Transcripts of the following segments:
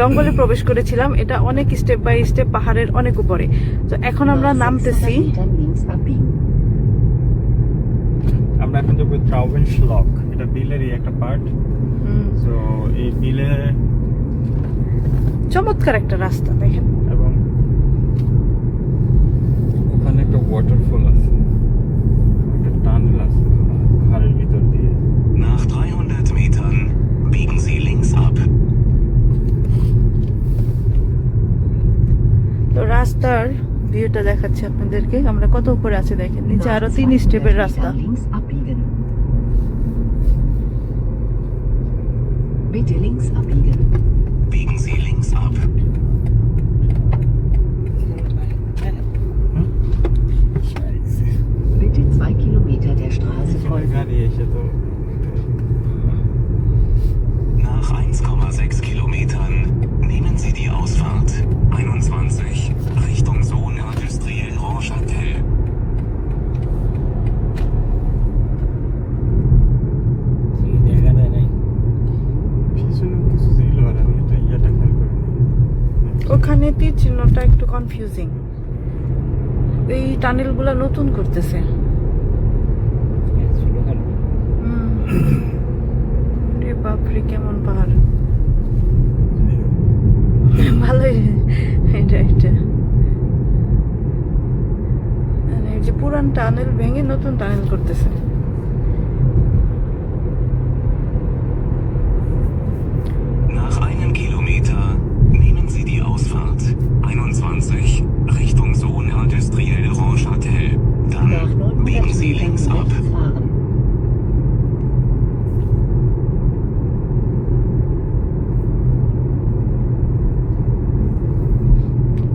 জঙ্গলে প্রবেশ করেছিলাম। এটা অনেক স্টেপ বাই স্টেপ পাহাড়ের অনেক উপরে। তো এখন আমরা নামতেছি। আমরা এখন যাবো ট্রাউবেনশলক, এটা বিলেরই একটা পার্ট। তো এই বিলে চমৎকার একটা রাস্তা দেখেন, এবং ওখানে একটা ওয়াটারফল আছে, একটা টানেল আছে পাহাড়ের ভিতর দিয়ে। Nach 300 Metern biegen Sie links ab. তো রাস্তার ভিউটা দেখাচ্ছি আপনাদেরকে। আমরা কত উপরে আছে দেখেন, নিচে আরো 3 স্টেপের রাস্তা। Links abbiegen. Bitte links abbiegen. Biegen Sie links ab. Bitte 2 Kilometer der Straße folgen. গাড়ি এসে তো Nach 1,6 Kilometern nehmen Sie die Ausfahrt 21 Richtung Zone Industrielle Rochâtel. পিছনে কিছু ছিল আর আমি এটা ইয়েটা খেয়াল করিনি। ওখানে তীর চিহ্নটা একটু কনফিউজিং। এই টানেলগুলা নতুন করতেছে। রে বাপরে, কেমন পাহাড়! ভালোই এটা মানে এই যে পুরান টানেল ভেঙে নতুন টানেল করতেছে। Nach einem Kilometer nehmen Sie die Ausfahrt 21 Richtung Zone Industrielle Rochâtel. Nach Dann 900 biegen Sie links Metern ab. rechts fahren.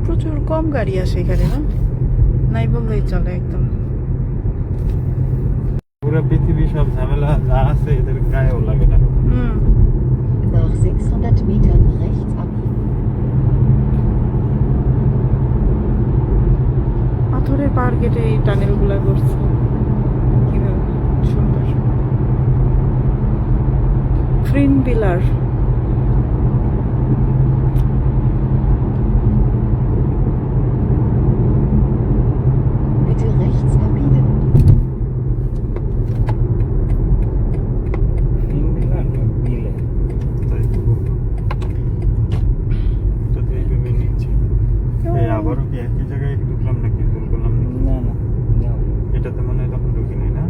প্রচুর কম গাড়ি আসে এখানে, না নাই বললেই চলে একদম। পুরো পৃথিবী সব ঝামেলা যা আছে এদের গায়েও লাগে না। Nach 600 Metern rechts abbiegen. পাথরের পাহাড় কেটে এই টানেল গুলা করছে, কিভাবে সুন্দর। ফ্রিন বিলার, Bitte rechts abbiegen. তাই তো বলবো। এটা তো এইভাবে নিচ্ছি। এই আবারও কি একই জায়গায় ঢুকলাম নাকি ভুল করলাম নাকি? এটাতে মনে হয় তখন ঢুকিনি না।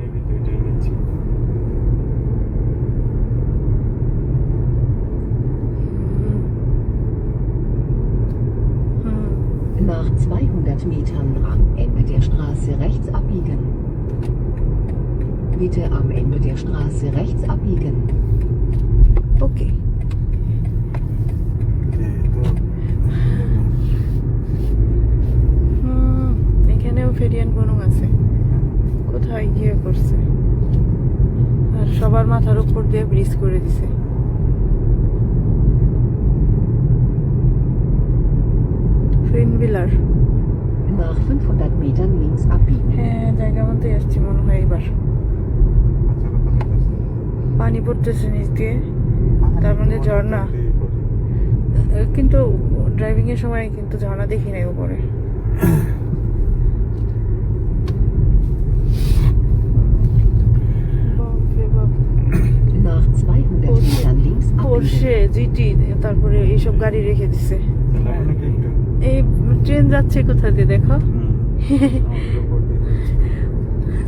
এই ভিডিওটাই নিচ্ছি। Nach 200 Metern am Ende der Straße rechts abbiegen. Bitte am Ende der Straße rechts abbiegen. ওকে। এখানেও ফেরিয়ান বনং আছে, কোথায় গিয়ে করছে, আর সবার মাথার উপর দিয়ে ব্রিজ করে দিছে। ফ্রিন বিলার, Nach 500 Metern links abbiegen. হ্যাঁ জায়গা মতোই আসছি মনে হয় এবার। পানি পড়তেছে নিচ দিয়ে, তার মধ্যে ঝর্ণা। কিন্তু ড্রাইভিং এর সময় কিন্তু ঝর্ণা দেখি নাই উপরে। Nach 200 Metern links পোরশে abbiegen. GT, তারপরে এইসব গাড়ি রেখে দিছে। এই ট্রেন যাচ্ছে কোথা দিয়ে দেখো,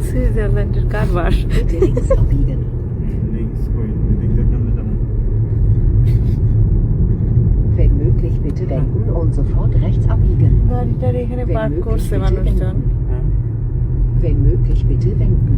সুইজারল্যান্ডের কারবার। Bitte links abbiegen. Wenn möglich bitte wenden und sofort rechts abbiegen. গাড়িটার এখানে পার্ক করছে মানুষজন। Wenn möglich bitte wenden.